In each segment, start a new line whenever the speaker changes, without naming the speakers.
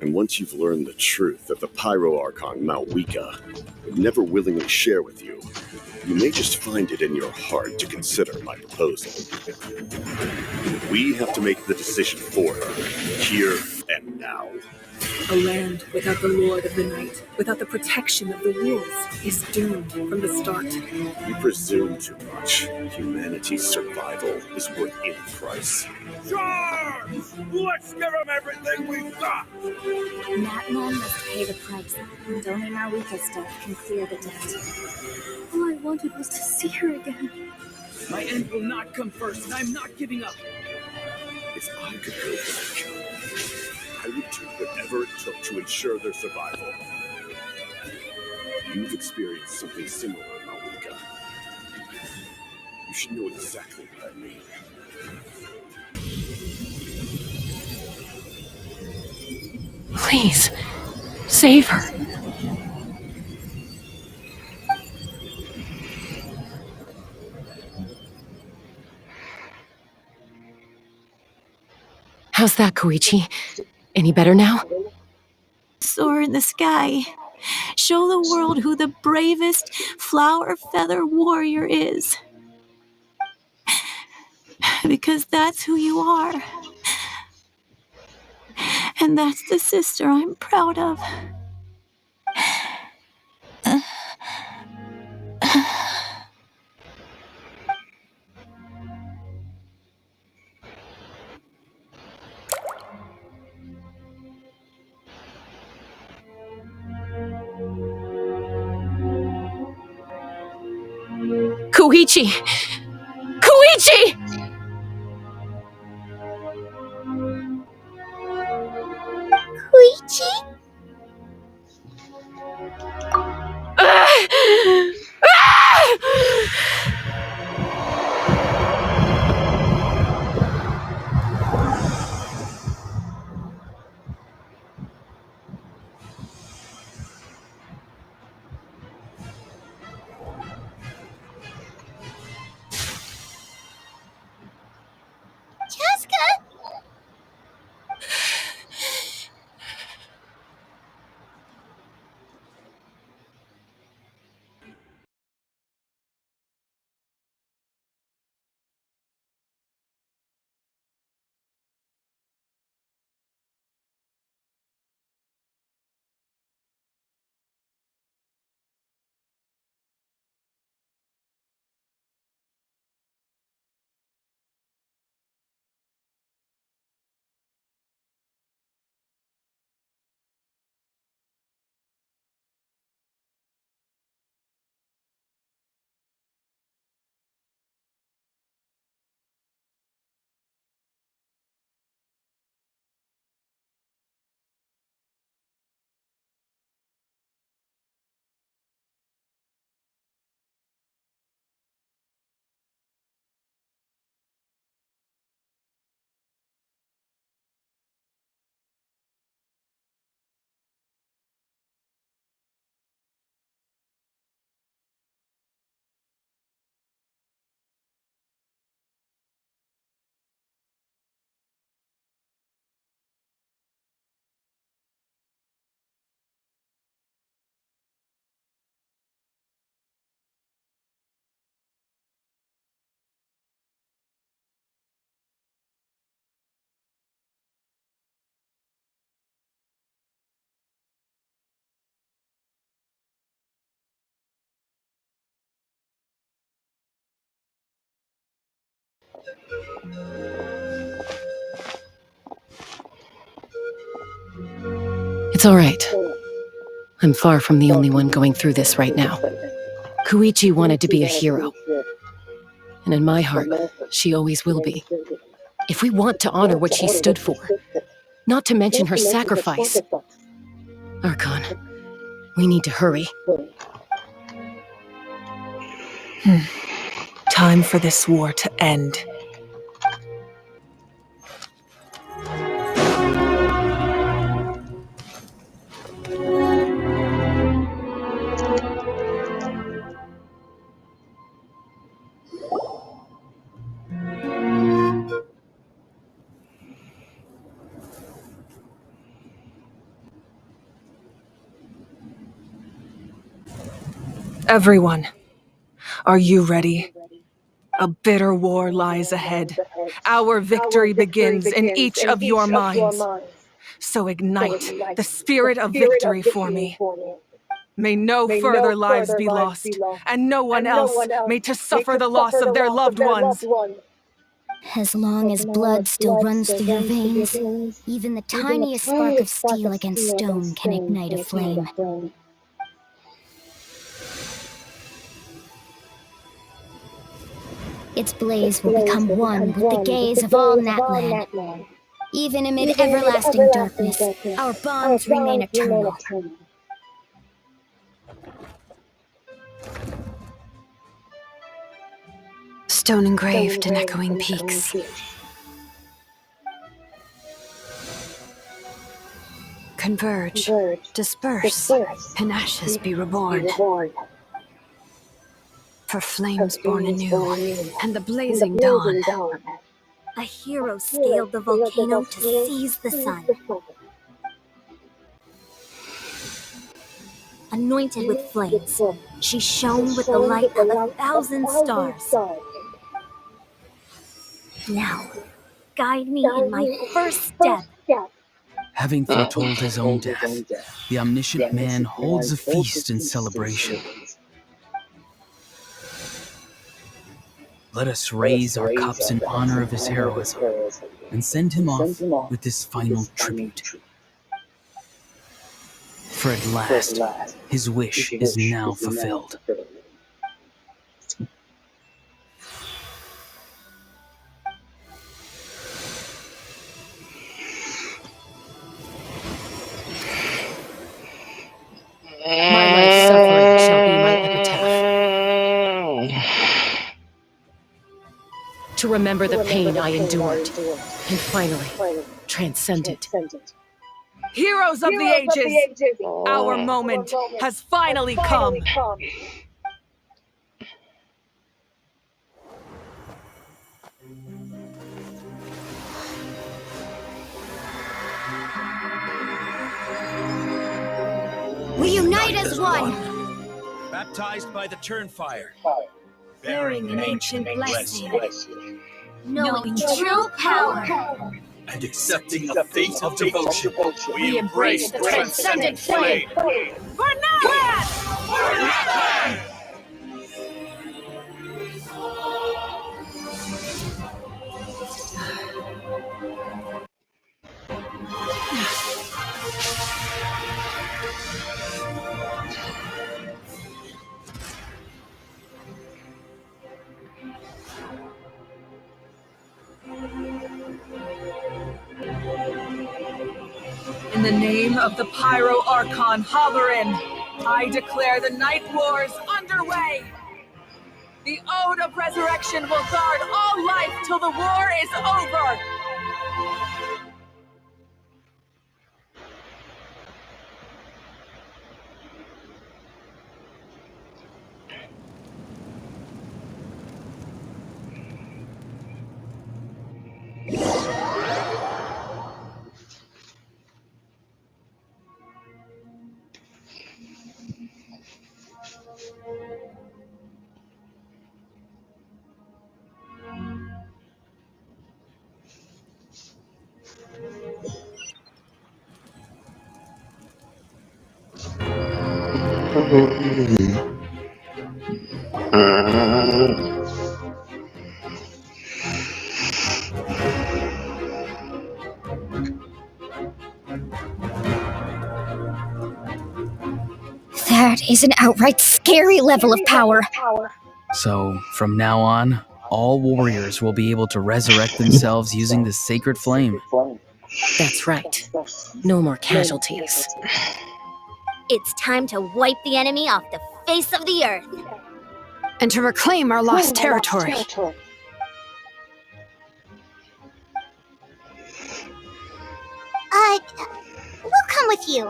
And once you've learned the truth that the Pyro Archon Malwika would never willingly share with you, you may just find it in your heart to consider my proposal. We have to make the decision for her, here and now.
A land without the Lord of the Night, without the protection of the wolves, is doomed from the start.
We presume too much. Humanity's survival is worth any price.
Charge! Let's give them everything we've got!
Natlan must pay the price, and only Malwika's death can clear the debt.
All I wanted was to see her again.
My end will not come first, and I'm not giving up.
If I could go back, I would do whatever it took to ensure their survival. You've experienced something similar, Malwika. You should know exactly what I mean.
Please, save her. How's that, Koichi? Any better now?
Soar in the sky. Show the world who the bravest flower feather warrior is. Because that's who you are. And that's the sister I'm proud of.
Koichi! Koichi!
Koichi?
It's all right. I'm far from the only one going through this right now. Koichi wanted to be a hero. And in my heart, she always will be. If we want to honor what she stood for, not to mention her sacrifice. Archon, we need to hurry.
Time for this war to end. Everyone, are you ready? A bitter war lies ahead. Our victory begins in each of your minds. So ignite the spirit of victory for me. May no further lives be lost, and no one else may to suffer the loss of their loved ones.
As long as blood still runs through your veins, even the tiniest spark of steel against stone can ignite a flame. Its blaze will become one with the gaze of all Natlan. Even amid everlasting darkness, our bonds remain eternal.
Stone engraved in echoing peaks. Converge, disperse, and ashes be reborn. For flames born anew, and the blazing dawn.
A hero scaled the volcano to seize the sun. Anointed with flames, she shone with the light of 1,000 stars. Now, guide me in my first step.
Having foretold his own death, the omniscient man holds a feast in celebration. Let us raise our cups in honor of his heroism and send him off with this final tribute. For at last, his wish is now fulfilled.
My life's suffering shall be my epitaph. To remember the pain I endured, and finally transcend it.
Heroes of the ages, our moment has finally come.
We unite as one,
Baptized by the Turnfire.
bearing an ancient blessing, knowing true power.
And accepting a fate of devotion. We embrace the transcendent flame.
For Natlan!
For Natlan!
In the name of the Pyro Archon Halloran, I declare the Night Wars underway! The Ode of Resurrection will guard all life till the war is over!
That is an outright scary level of power.
So, from now on, all warriors will be able to resurrect themselves using the sacred flame.
That's right. No more casualties.
It's time to wipe the enemy off the face of the earth.
And to reclaim our lost territory.
We'll come with you.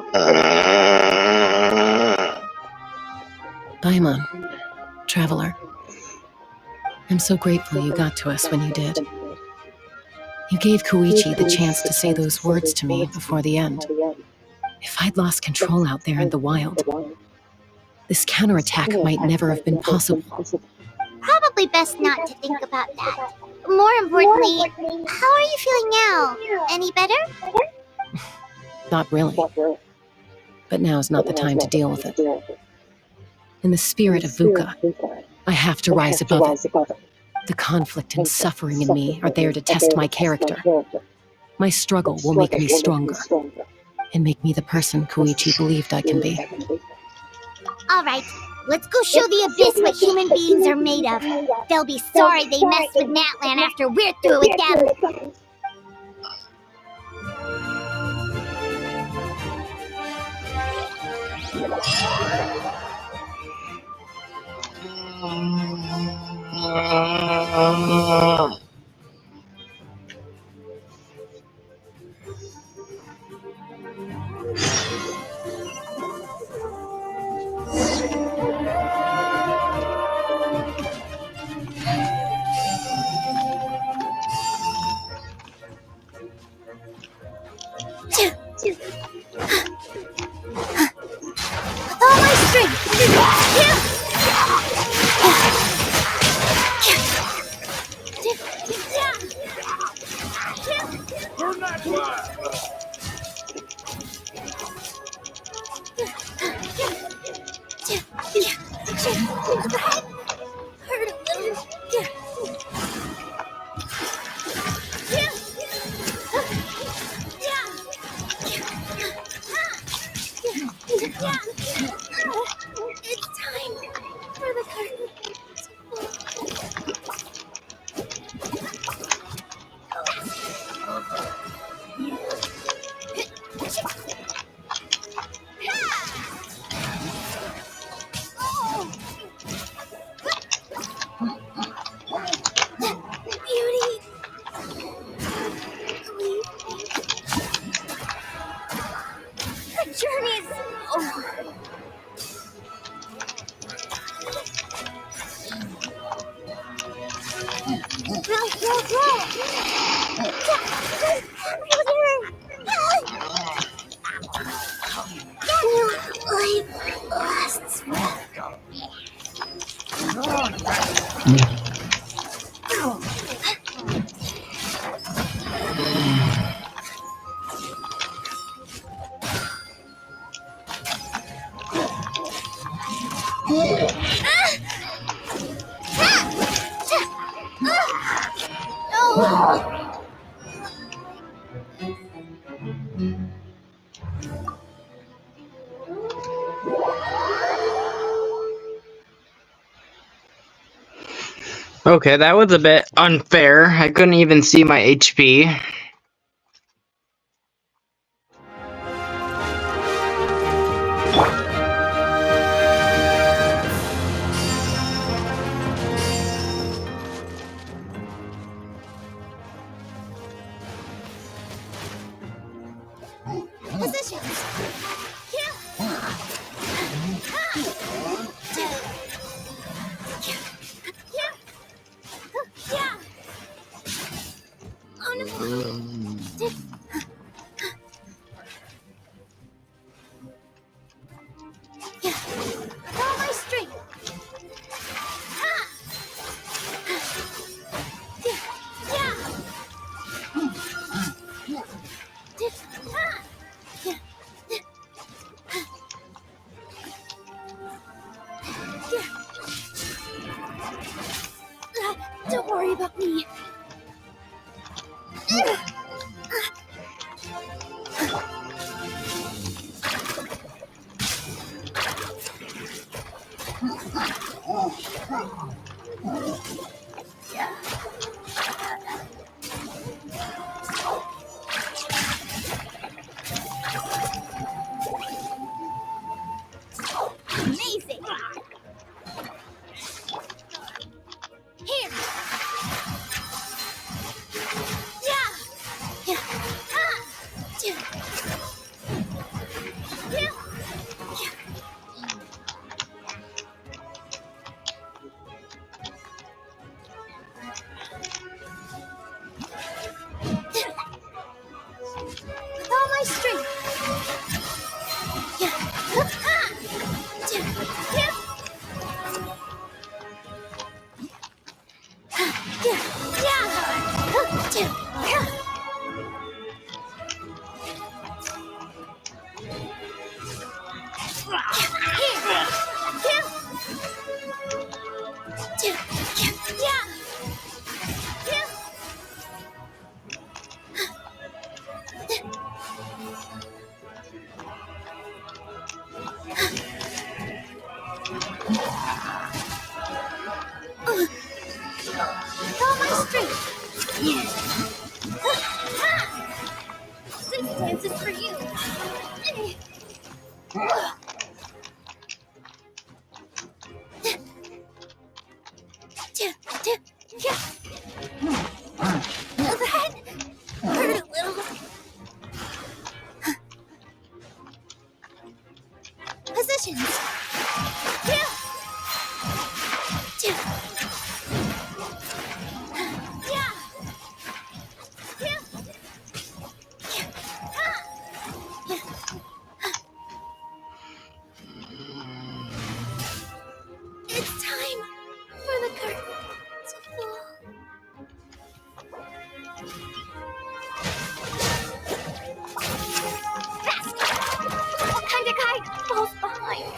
Paimon, traveler. I'm so grateful you got to us when you did. You gave Koichi the chance to say those words to me before the end. If I'd lost control out there in the wild, this counterattack might never have been possible.
Probably best not to think about that. More importantly, how are you feeling now? Any better?
Not really. But now is not the time to deal with it. In the spirit of VUCA, I have to rise above it. The conflict and suffering in me are there to test my character. My struggle will make me stronger and make me the person Koichi believed I can be.
Alright, let's go show the Abyss what human beings are made of. They'll be sorry they messed with Natlan after we're through with them. With all my strength!
Burn that fire!
Hurt a little. It's time for the curtain to Beauty. The journey is over. Life lasts forever.
Okay, that was a bit unfair. I couldn't even see my HP.
Positions. All my strength. straight. Yeah. This dance is for you. That hurt a little. Positions. It's time for the curtain to fall. Fast! What kind of guy falls behind?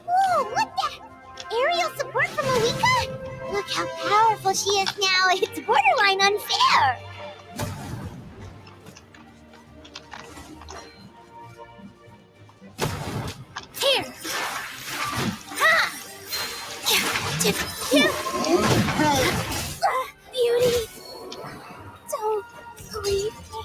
Whoa, what the? Aerial support from Alika? Look how powerful she is now. It's borderline unfair. Here. Ha! Beauty. Don't leave me.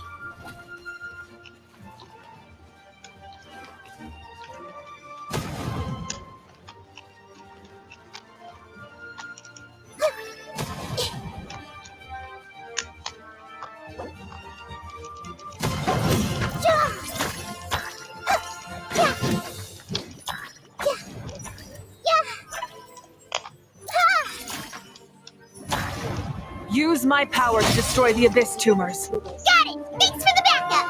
Use my power to destroy the Abyss tumors.
Got it! Thanks for the backup!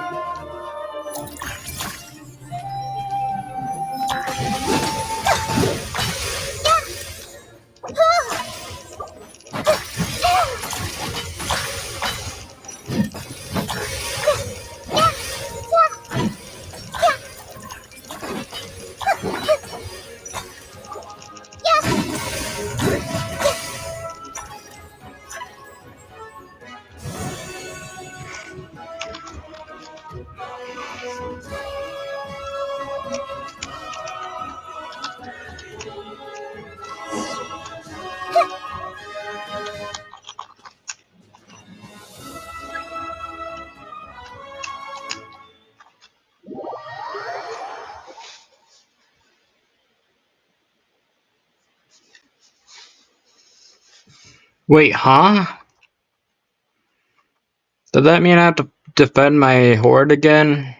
Wait, huh? Does that mean I have to defend my horde again?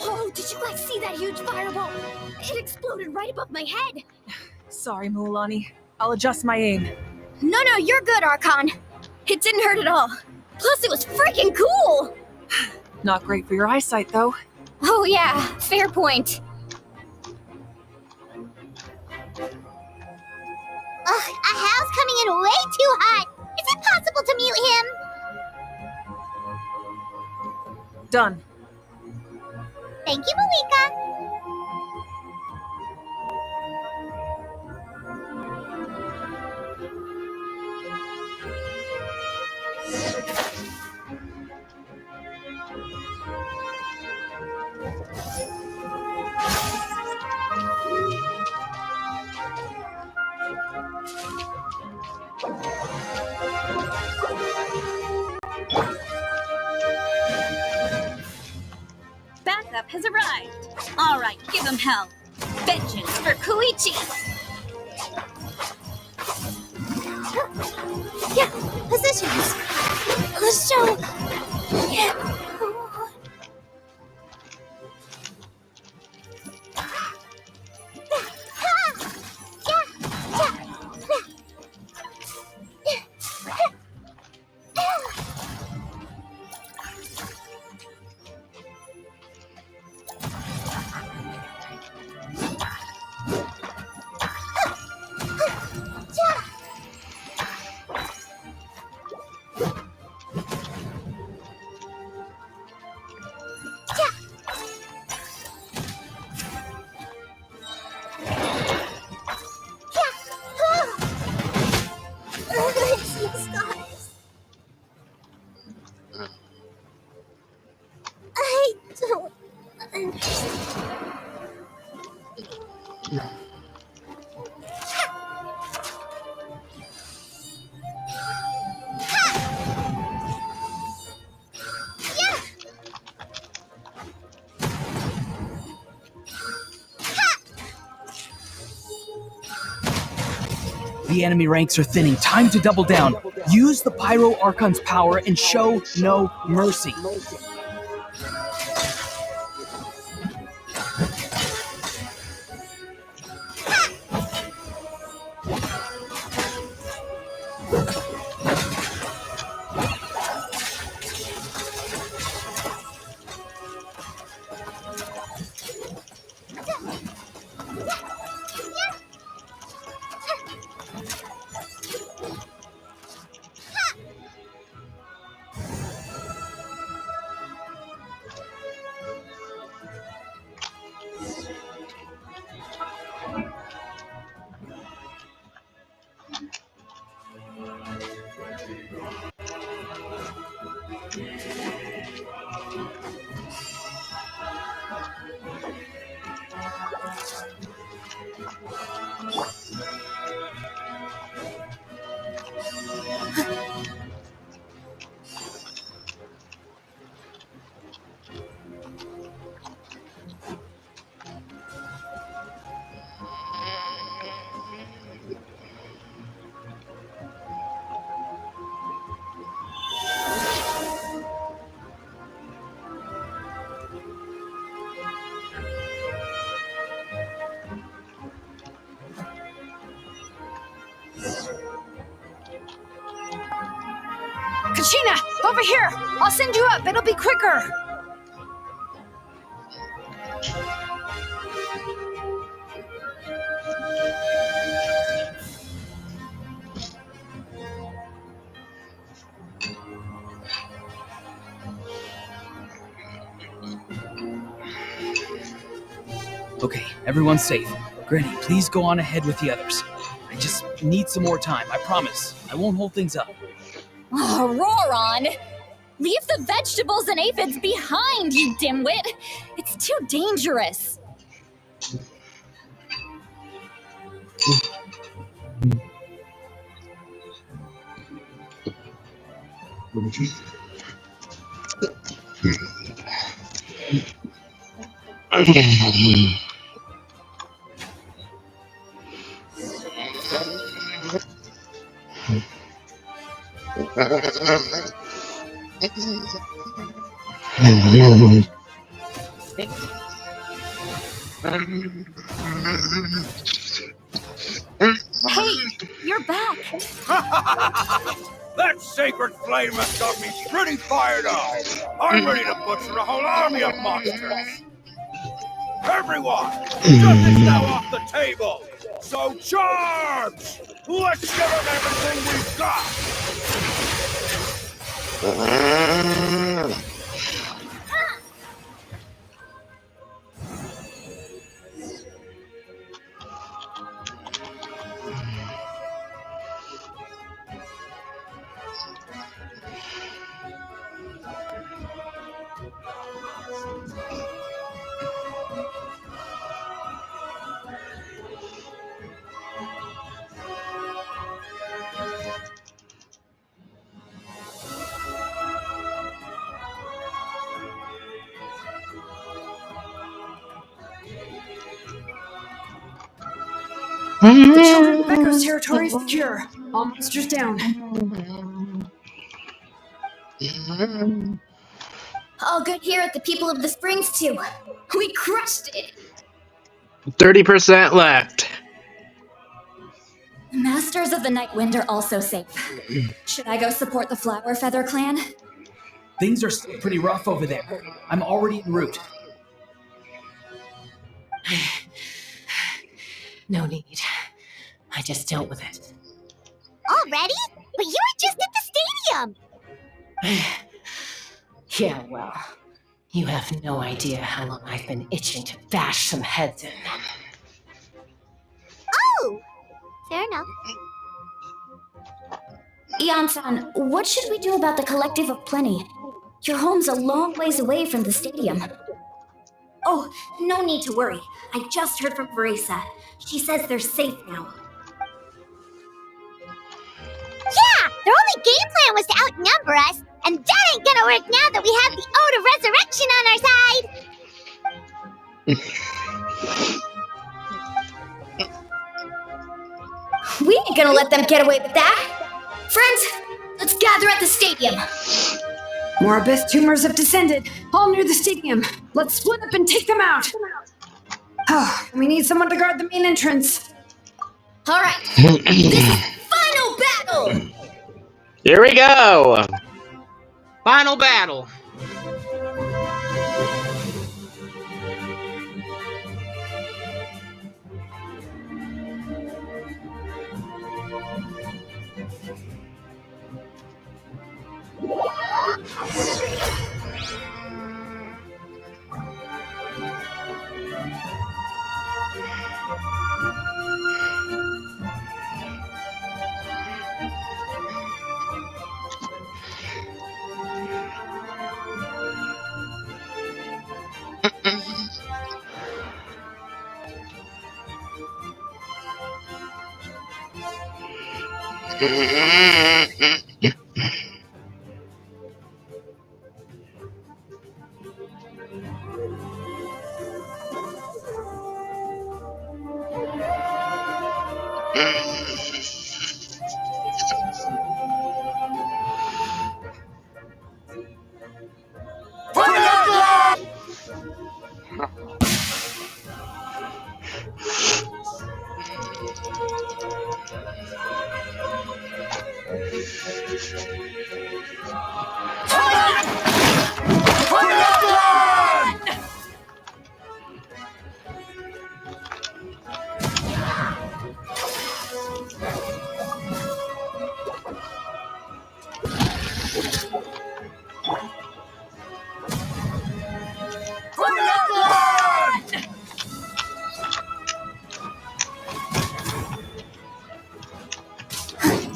Oh, did you guys see that huge fireball? It exploded right above my head.
Sorry, Mualani. I'll adjust my aim.
No, you're good, Archon. It didn't hurt at all. Plus, it was freaking cool.
Not great for your eyesight, though.
Oh yeah, fair point. Ugh, a howl's coming in way too hot. Is it possible to mute him?
Done.
Thank you, Malika.
Backup has arrived. All right, give him hell. Vengeance for Koichi.
Yeah, positions. Let's show. Yeah. don't understand.
The enemy ranks are thinning. Time to double down. Use the Pyro Archon's power and show no mercy.
Kachina, over here! I'll send you up, it'll be quicker!
Okay, everyone's safe. Granny, please go on ahead with the others. I just need some more time, I promise. I won't hold things up.
Oh, Roron! Leave the vegetables and aphids behind, you dimwit! It's too dangerous!
Hey, you're back.
That sacred flame has got me pretty fired up. I'm ready to butcher a whole army of monsters. Everyone, justice is now off the table. So charge! Let's give them everything we've got.
The children of Echo's territory is secure. All monsters down.
All good here at the People of the Springs, too. We crushed it!
30% left.
The Masters of the Night Wind are also safe. Should I go support the Flower Feather clan?
Things are still pretty rough over there. I'm already en route.
No need. I just dealt with it.
Already? But you were just at the stadium!
Yeah, well, you have no idea how long I've been itching to bash some heads in.
Oh! Fair enough.
Ian-san, what should we do about the Collective of Plenty? Your home's a long ways away from the stadium.
Oh, no need to worry. I just heard from Veresa. She says they're safe now.
Yeah, their only game plan was to outnumber us, and that ain't gonna work now that we have the Ode of Resurrection on our side!
We ain't gonna let them get away with that! Friends, let's gather at the stadium!
More abyss tumors have descended, all near the stadium. Let's split up and take them out. Oh, we need someone to guard the main entrance.
Alright, this is final battle!
Here we go! Final battle.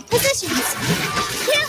Positions! Yeah!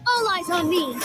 All eyes on me!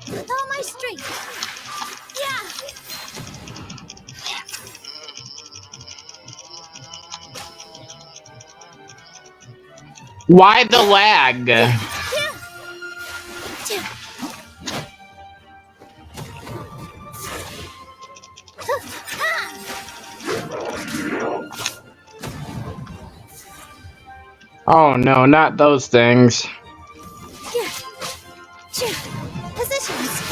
With all my strength! Yeah!
Why the lag? Oh no, not those things.
Positions!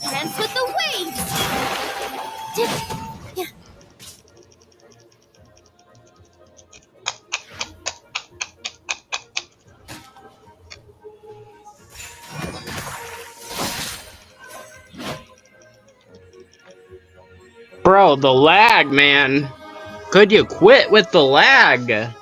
Dance with the waves!
Bro, the lag, man. Could you quit with the lag?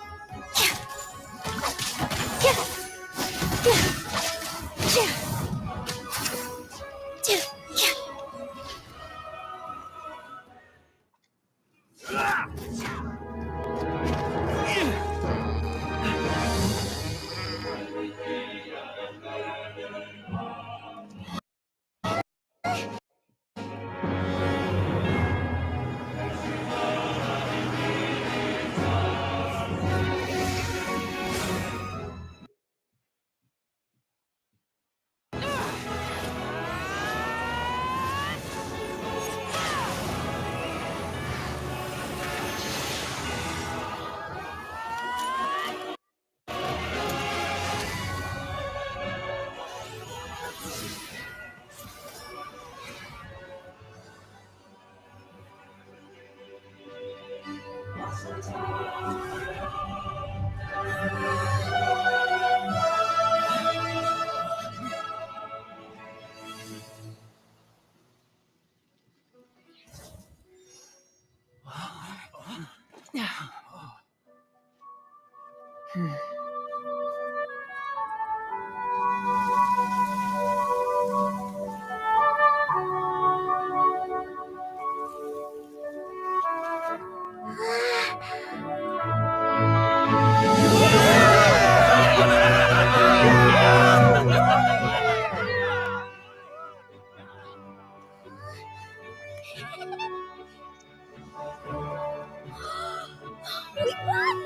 We won!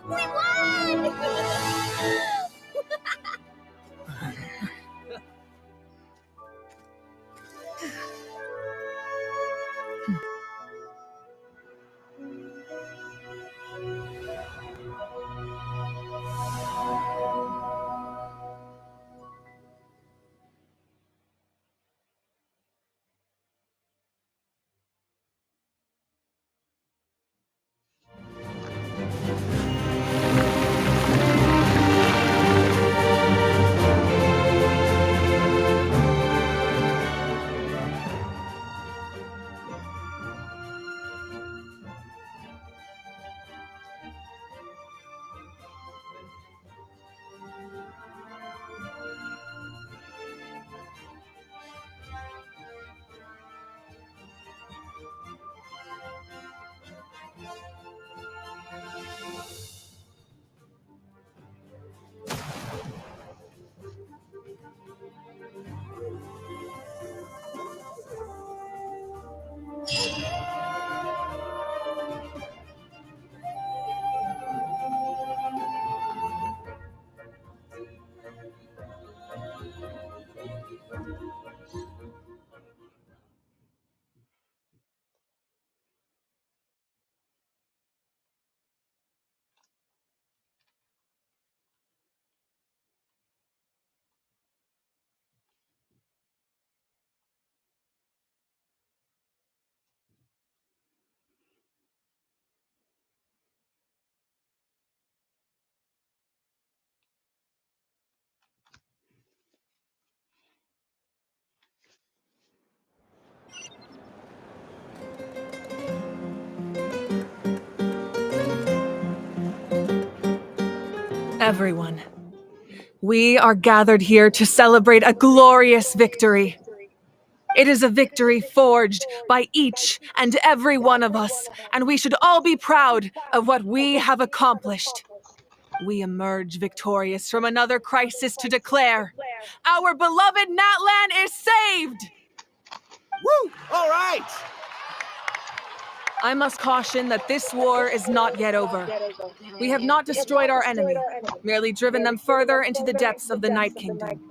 We won!
Everyone, we are gathered here to celebrate a glorious victory. It is a victory forged by each and every one of us, and we should all be proud of what we have accomplished. We emerge victorious from another crisis to declare, our beloved Natlan is saved!
Woo! All right!
I must caution that this war is not yet over. We have not destroyed our enemy, merely driven them further into the depths of the Night Kingdom.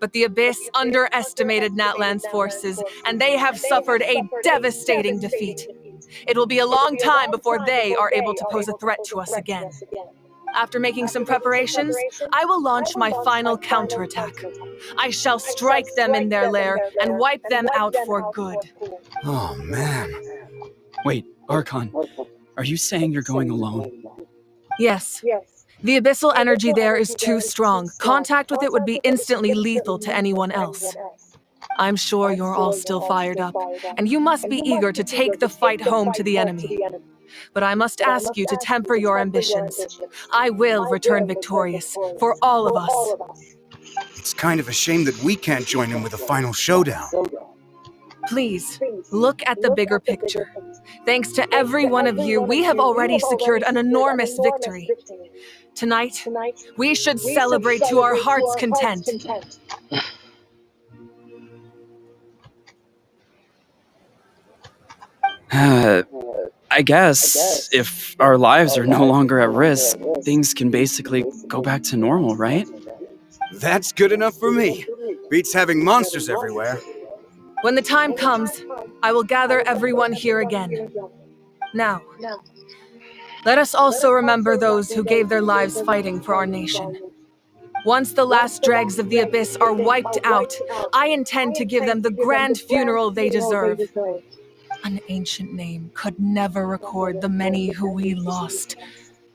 But the Abyss underestimated Natlan's forces, and they have suffered a devastating defeat. It will be a long time before they are able to pose a threat to us again. After making some preparations, I will launch my final counterattack. I shall strike them in their lair and wipe them out for good.
Oh, man. Wait, Archon, are you saying you're going alone?
Yes. The abyssal energy there is too strong. Contact with it would be instantly lethal to anyone else. I'm sure you're all still fired up, and you must be eager to take the fight home to the enemy. But I must ask you to temper your ambitions. I will return victorious, for all of us.
It's kind of a shame that we can't join in with a final showdown.
Please, look at the bigger picture. Thanks to every one of you, we have already secured an enormous victory. Tonight, we should celebrate to our heart's content.
I guess if our lives are no longer at risk, things can basically go back to normal, right?
That's good enough for me. Beats having monsters everywhere.
When the time comes, I will gather everyone here again. Now, let us also remember those who gave their lives fighting for our nation. Once the last dregs of the Abyss are wiped out, I intend to give them the grand funeral they deserve. An ancient name could never record the many who we lost.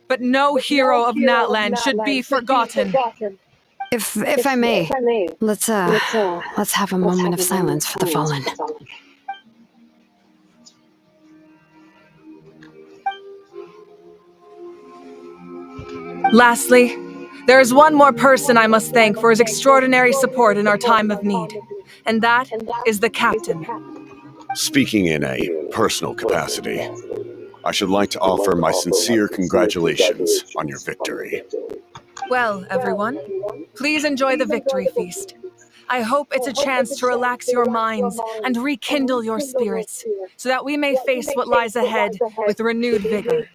But no hero of Natlan should be forgotten.
If I may, let's have a moment of silence for the fallen.
Lastly, there is one more person I must thank for his extraordinary support in our time of need, and that is the captain.
Speaking in a personal capacity, I should like to offer my sincere congratulations on your victory.
Well, everyone, please enjoy the victory feast. I hope it's a chance to relax your minds and rekindle your spirits, so that we may face what lies ahead with renewed vigor.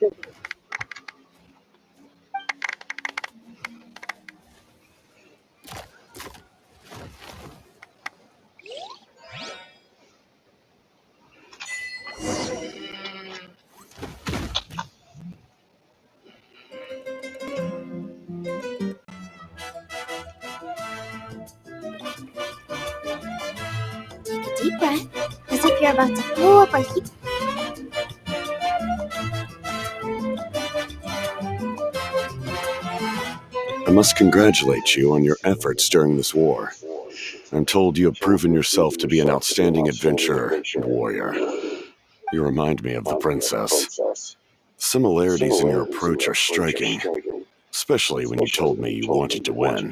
Take a deep breath, as if you're about to blow up a heap.
I must congratulate you on your efforts during this war. I'm told you have proven yourself to be an outstanding adventurer and warrior. You remind me of the princess. Similarities in your approach are striking, especially when you told me you wanted to win.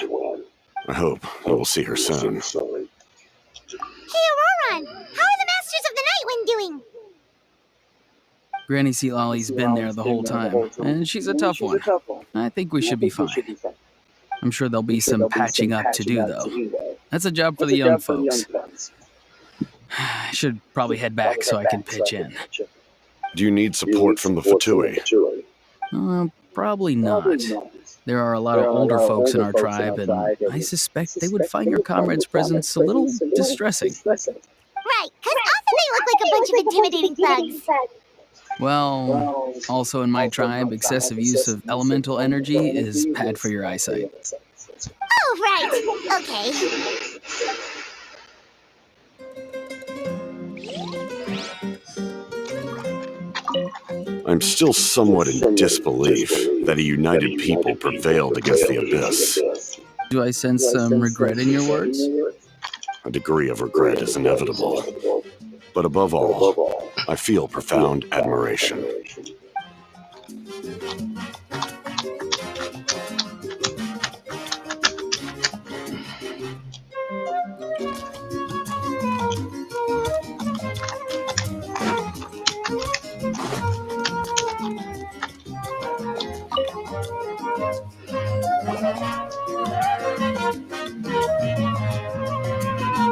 I hope you will see her soon.
Hey, Auroron! How are the Masters of the Nightwind doing?
Granny Sea Lolly's been there the whole time, and she's a tough one. I think we should be fine. I'm sure there'll be some patching up to do, though. That's a job for the young folks. I should probably head back so I can pitch in.
Do you need support from the Fatui?
Probably not. There are a lot of older folks in our tribe, and I suspect they would find your comrade's presence a little distressing.
Right, because often they look like a bunch of intimidating thugs.
Well, also in my tribe, excessive use of elemental energy is bad for your eyesight.
Oh, right. Okay.
I'm still somewhat in disbelief that a united people prevailed against the Abyss.
Do I sense some regret in your words?
A degree of regret is inevitable. But above all, I feel profound admiration.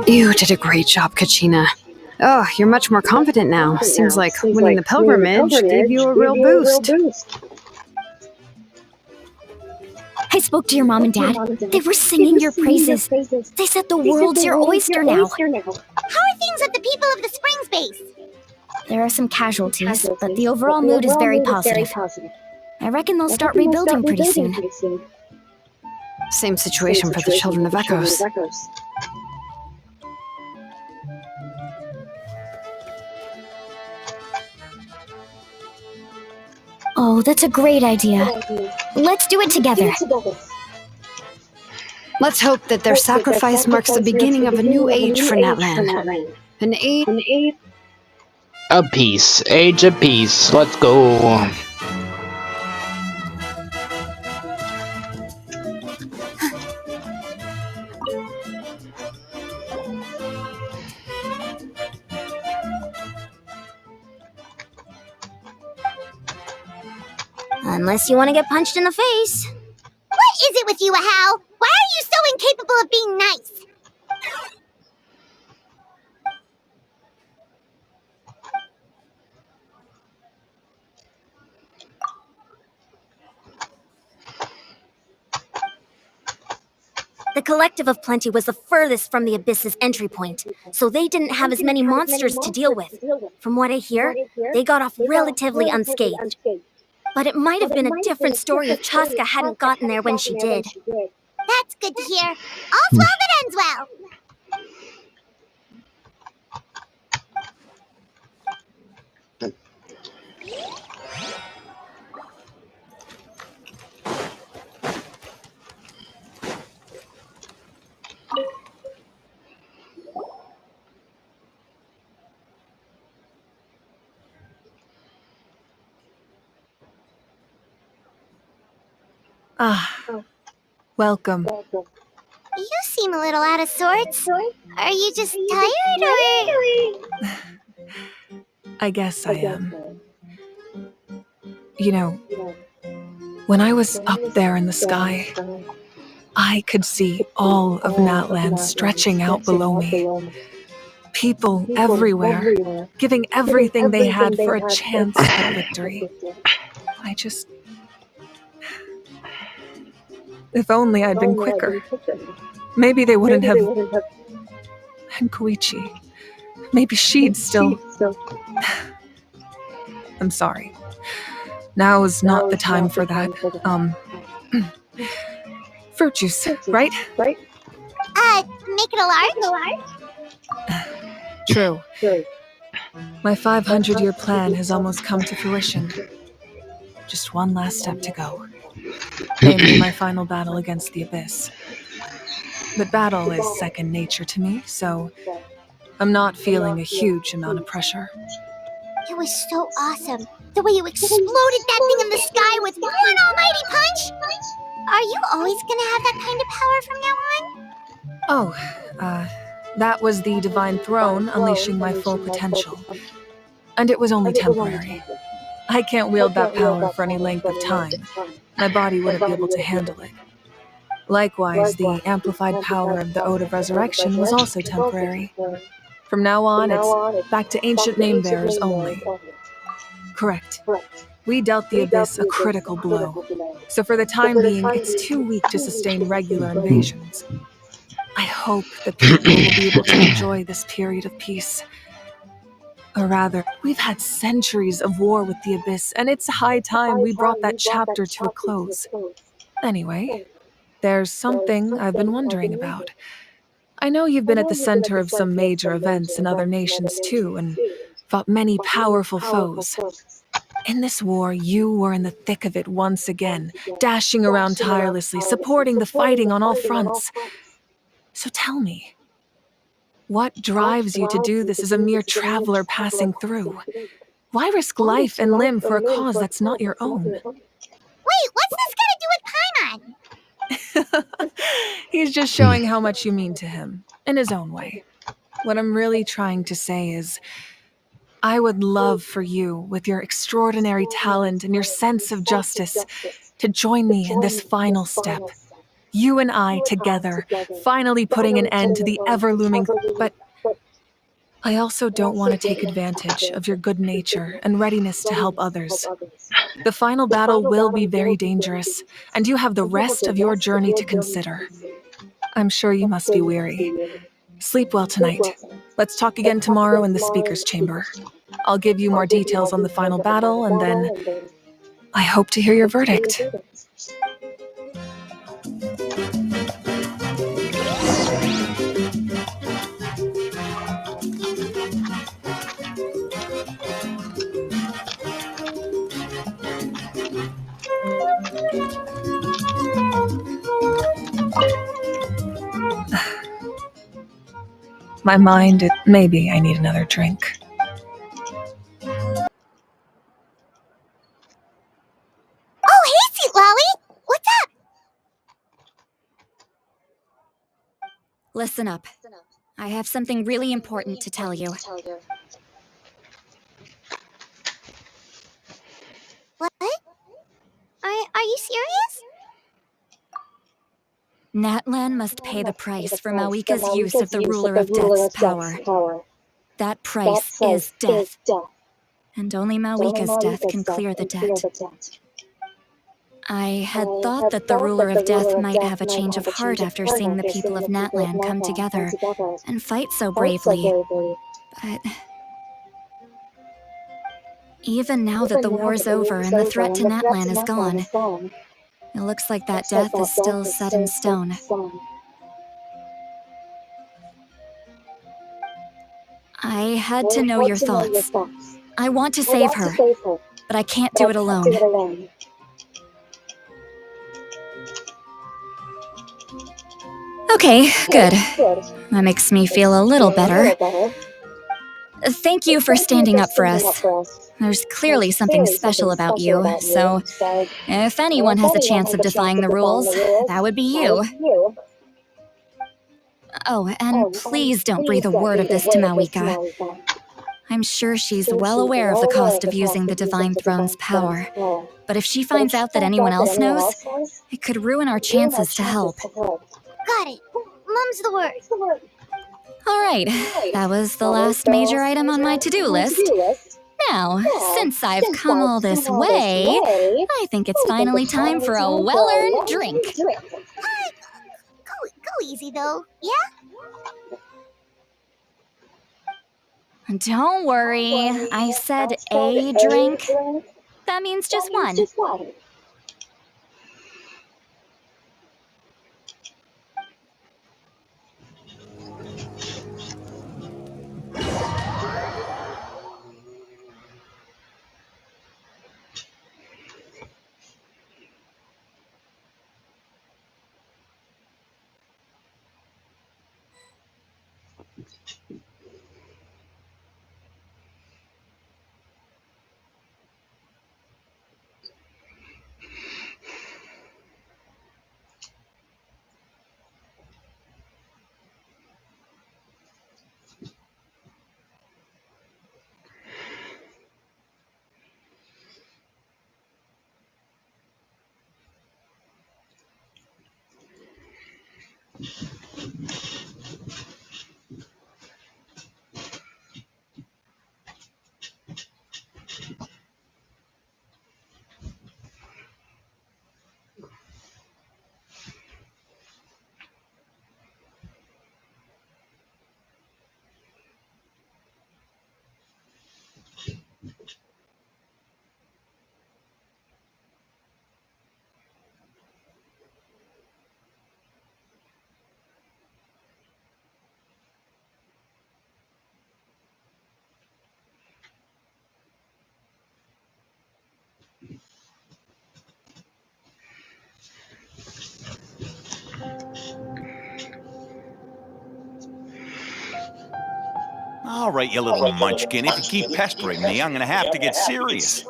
You did a great job, Kachina. Oh, you're much more confident now. Seems like winning the pilgrimage gave you a real boost.
I spoke to your mom and dad. They were singing your praises. They said the world's your oyster now.
How are things at the People of the Springs base?
There are some casualties, but the overall mood is very positive. I reckon they'll start rebuilding pretty soon.
Same situation for the Children of Echoes.
Oh, that's a great idea. Let's do it together.
Let's hope that their sacrifice marks the beginning of a new age for Natlan. An age.
A peace. Age of peace. Let's go.
Unless you want to get punched in the face. What is it with you, Hal? Why are you so incapable of being nice?
The Collective of Plenty was the furthest from the Abyss's entry point, so they didn't have as many monsters to deal with. From what I hear, they got off relatively unscathed. But it might have been a different story if Chaska hadn't gotten there when she did.
That's good to hear. All's well that ends well.
Welcome.
You seem a little out of sorts. Are you just tired, or...?
I guess I am. You know, when I was up there in the sky, I could see all of Natlan stretching out below me. People everywhere, giving everything they had for a chance at victory. If only I'd been quicker. Maybe they wouldn't have... And Koichi. Maybe she'd still... I'm sorry. Now is not the time for that. Fruit juice, right?
Make it a large?
True. My 500-year plan has almost come to fruition. Just one last step to go. Namely my final battle against the Abyss. But battle is second nature to me, so I'm not feeling a huge amount of pressure.
It was so awesome. The way you exploded that thing in the sky with one almighty punch. Are you always gonna have that kind of power from now on?
That was the Divine Throne unleashing my full potential. And it was only temporary. I can't wield that power for any length of time. My body wouldn't be able to handle it. Likewise, the amplified power of the Ode of Resurrection was also temporary. From now on, it's back to ancient name-bearers only. Correct. We dealt the Abyss a critical blow, so for the time being, it's too weak to sustain regular invasions. I hope that people will be able to enjoy this period of peace. Or rather, we've had centuries of war with the Abyss, and it's high time we brought that chapter to a close. Anyway, there's something I've been wondering about. I know you've been at the center of some major events in other nations too, and fought many powerful foes. In this war, you were in the thick of it once again, dashing around tirelessly, supporting the fighting on all fronts. So tell me, what drives you to do this as a mere traveler passing through? Why risk life and limb for a cause that's not your own?
Wait, what's this got to do with Paimon?
He's just showing how much you mean to him, in his own way. What I'm really trying to say is, I would love for you, with your extraordinary talent and your sense of justice, to join me in this final step. You and I together, finally putting an end to the ever-looming... But I also don't want to take advantage of your good nature and readiness to help others. The final battle will be very dangerous, and you have the rest of your journey to consider. I'm sure you must be weary. Sleep well tonight. Let's talk again tomorrow in the speaker's chamber. I'll give you more details on the final battle, and then I hope to hear your verdict. my mind, maybe I need another drink.
Oh, hey, Sweet Lolly! What's up?
Listen up. I have something really important to tell you.
What? Are you serious?
Natlan must pay the price for Mawika's use of the Ruler of Death's power. That price is death. And only Mawika's death can clear the debt. I had thought that the Ruler of Death might have a change of heart after seeing the people of Natlan come together and fight so bravely. But even now that the war's over and the threat to Natlan is gone, it looks like that death is still set in stone. I had to know your thoughts. I want to save her, but I can't do it alone. Okay, good. That makes me feel a little better. Thank you for standing up for us. There's clearly something special about you, so if anyone has a chance of defying the rules, that would be you. Oh, and please don't breathe a word of this to Mawika. I'm sure she's well aware of the cost of using the Divine Throne's power, but if she finds out that anyone else knows, it could ruin our chances to help.
Got it. Mum's the word.
Alright, that was the last major item on my to-do list. Now, since I've come all this way, I think it's finally time for a well-earned drink.
Go easy, though, yeah?
Don't worry, I said a drink. That means just one.
All right, you little munchkin. If you keep pestering me, I'm gonna have to get serious.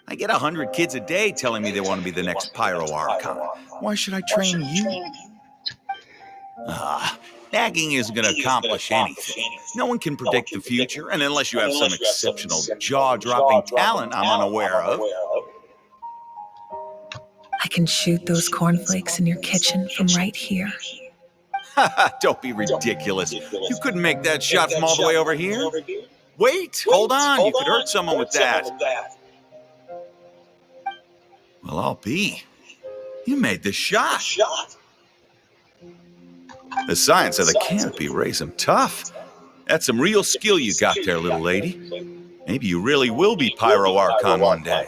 I get 100 kids a day telling me they want to be the next Pyro Archon. Why should I train you? Nagging isn't gonna accomplish anything. No one can predict the future, and unless you have some exceptional jaw-dropping talent I'm unaware of.
I can shoot those cornflakes in your kitchen from right here.
Don't be ridiculous. You couldn't make that shot from all the way over here? Wait, hold on. You could hurt someone with that. Well, I'll be. You made the shot. The science of the canopy raised him tough. That's some real skill you got there, little lady. Maybe you really will be Pyro Archon one day.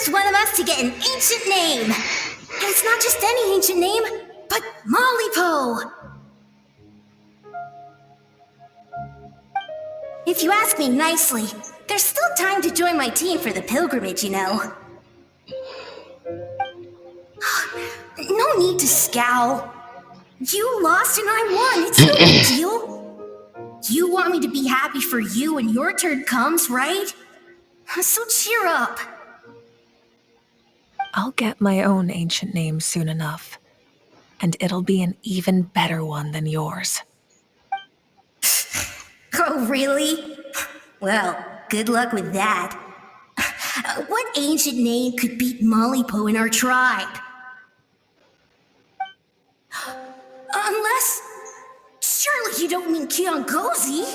first one of us to get an ancient name. And it's not just any ancient name, but Mollypo. If you ask me nicely, there's still time to join my team for the pilgrimage, you know. No need to scowl. You lost and I won. It's no big deal. You want me to be happy for you when your turn comes, right? So cheer up.
I'll get my own ancient name soon enough. And it'll be an even better one than yours.
Oh, really? Well, good luck with that. What ancient name could beat Mollypo in our tribe? Unless... surely you don't mean Kiongozi?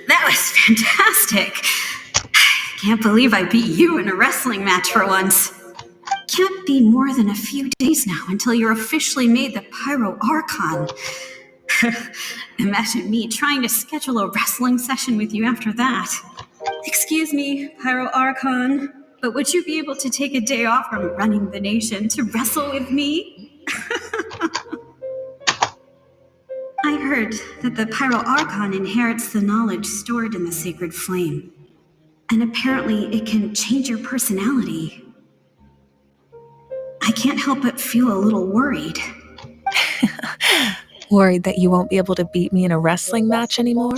That was fantastic. Can't believe I beat you in a wrestling match for once. Can't be more than a few days now until you're officially made the Pyro Archon. Imagine me trying to schedule a wrestling session with you after that. Excuse me, Pyro Archon, but would you be able to take a day off from running the nation to wrestle with me? I heard that the Pyro Archon inherits the knowledge stored in the sacred flame. And apparently it can change your personality. I can't help but feel a little worried.
Worried that you won't be able to beat me in a wrestling match anymore?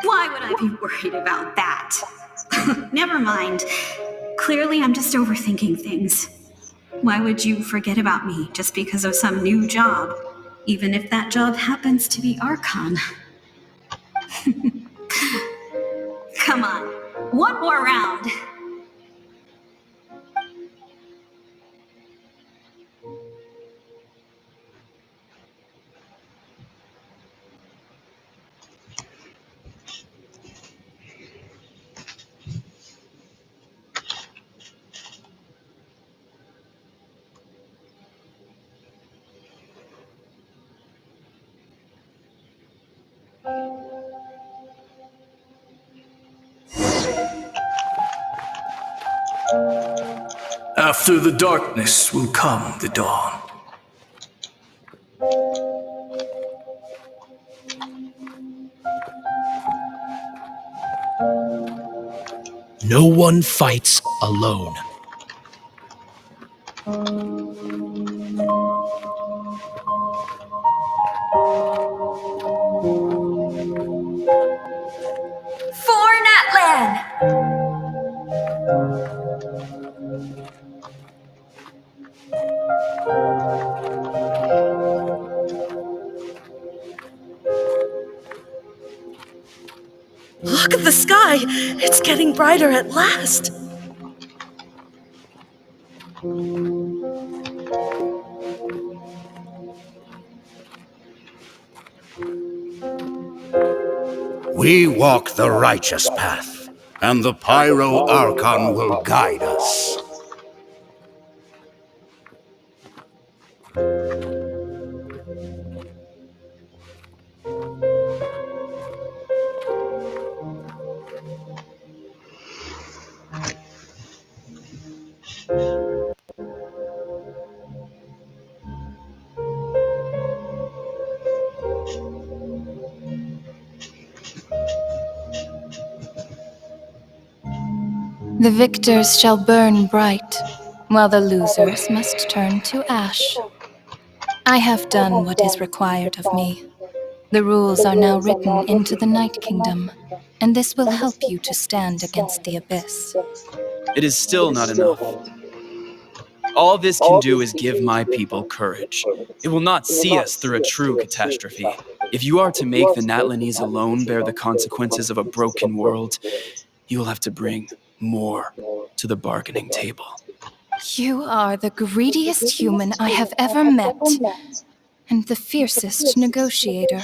Why would I be worried about that? Never mind. Clearly I'm just overthinking things. Why would you forget about me just because of some new job, even if that job happens to be Archon? Come on, one more round.
After the darkness will come the dawn. No one fights alone.
For Natlan!
Look at the sky! It's getting brighter at last!
We walk the righteous path, and the Pyro Archon will guide us.
The victors shall burn bright, while the losers must turn to ash. I have done what is required of me. The rules are now written into the Night Kingdom, and this will help you to stand against the Abyss.
It is still not enough. All this can do is give my people courage. It will not see us through a true catastrophe. If you are to make the Natlanese alone bear the consequences of a broken world, you will have to bring more to the bargaining table.
You are the greediest human I have ever met, and the fiercest negotiator.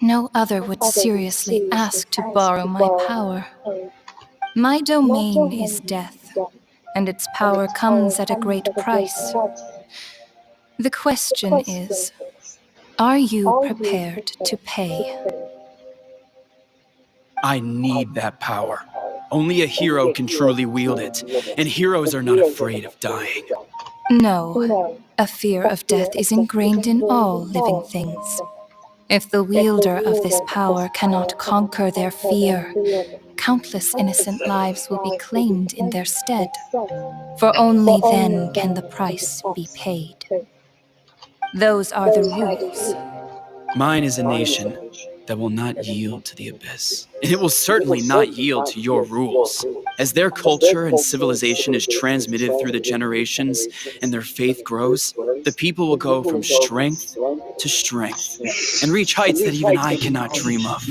No other would seriously ask to borrow my power. My domain is death, and its power comes at a great price. The question is, are you prepared to pay?
I need that power. Only a hero can truly wield it, and heroes are not afraid of dying.
No, a fear of death is ingrained in all living things. If the wielder of this power cannot conquer their fear, countless innocent lives will be claimed in their stead. For only then can the price be paid. Those are the rules.
Mine is a nation that will not yield to the Abyss. And it will certainly not yield to your rules. As their culture and civilization is transmitted through the generations and their faith grows, the people will go from strength to strength and reach heights that even I cannot dream of.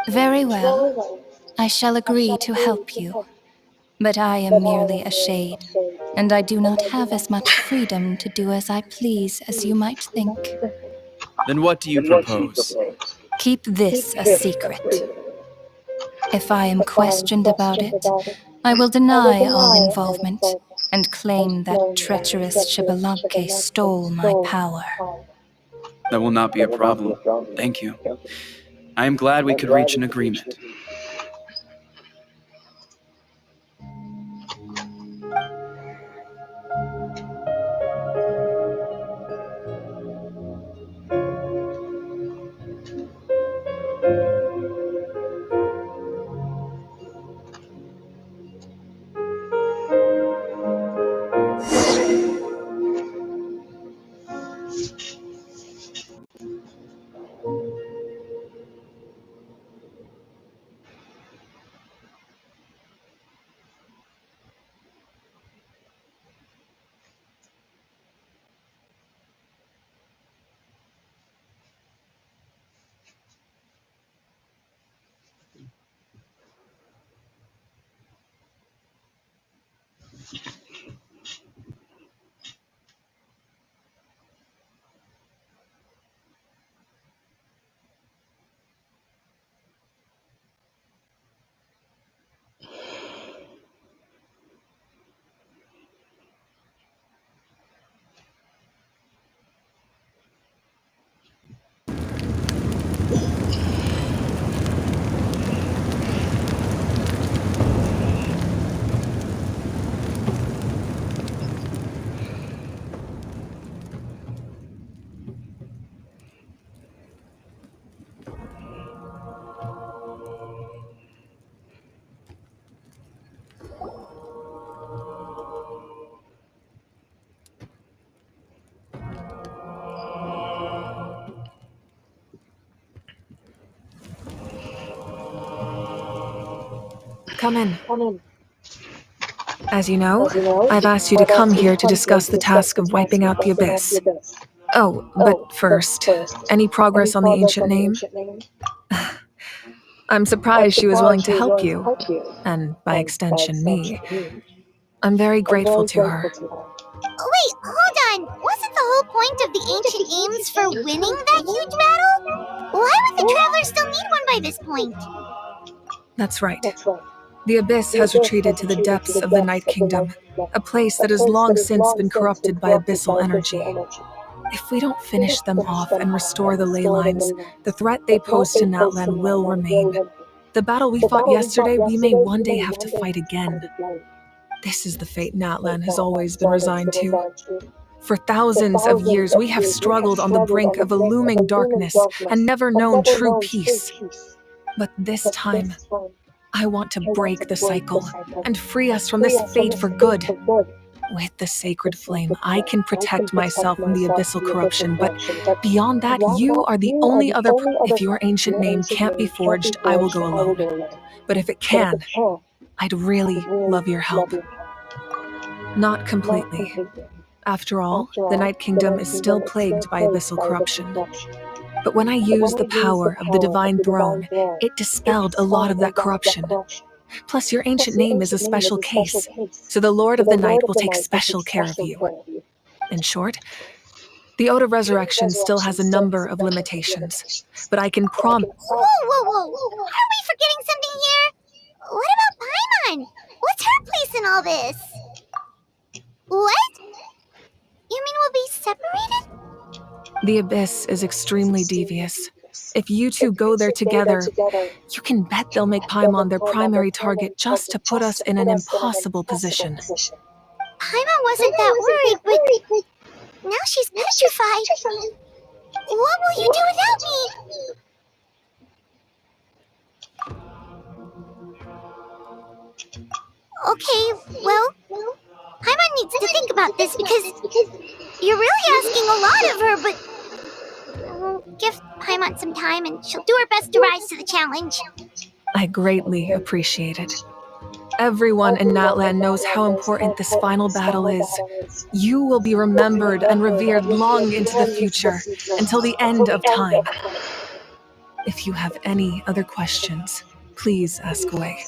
Very well. I shall agree to help you. But I am merely a shade, and I do not have as much freedom to do as I please as you might think.
Then what do you propose?
Keep this a secret. If I am questioned about it, I will deny all involvement and claim that treacherous Xbalanque stole my power.
That will not be a problem. Thank you. I am glad we could reach an agreement.
Come in. As you know, I've asked you to come here to discuss the task of wiping out the Abyss. Oh, but first, any progress on the ancient name? I'm surprised she was willing to help you, and by extension, me. I'm very grateful to her.
Wait, hold on. Wasn't the whole point of the ancient aims for winning that huge battle? Why would the Traveler still need one by this point?
That's right. The Abyss has retreated to the depths of the Night Kingdom, a place that has long since been corrupted by abyssal energy. If we don't finish them off and restore the ley lines, the threat they pose to Natlan will remain. The battle we fought yesterday, we may one day have to fight again. This is the fate Natlan has always been resigned to. For thousands of years, we have struggled on the brink of a looming darkness and never known true peace. But this time, I want to break the cycle and free us from this fate for good. With the sacred flame, I can protect myself from the abyssal corruption, but beyond that, you are the only other. If your ancient name can't be forged, I will go alone. But if it can, I'd really love your help. Not completely. After all, the Night Kingdom is still plagued by abyssal corruption. But when I used the power of the Divine Throne, it dispelled a lot of that corruption. Plus, your ancient name is a special case, so the Lord of the Night will take special care of you. In short, the Ode of Resurrection still has a number of limitations, but I can promise—
Whoa! Are we forgetting something here? What about Paimon? What's her place in all this? What? You mean we'll be separated?
the Abyss is extremely devious. If you two go there together, you can bet they'll make Paimon their primary target just to put us in an impossible position.
Paimon wasn't that worried, but now she's petrified. What will you do without me? Okay, well, Paimon needs to think about this because you're really asking a lot of her, but give Paimon some time and she'll do her best to rise to the challenge.
I greatly appreciate it. Everyone in Natlan knows how important this final battle is. You will be remembered and revered long into the future, until the end of time. If you have any other questions, please ask away.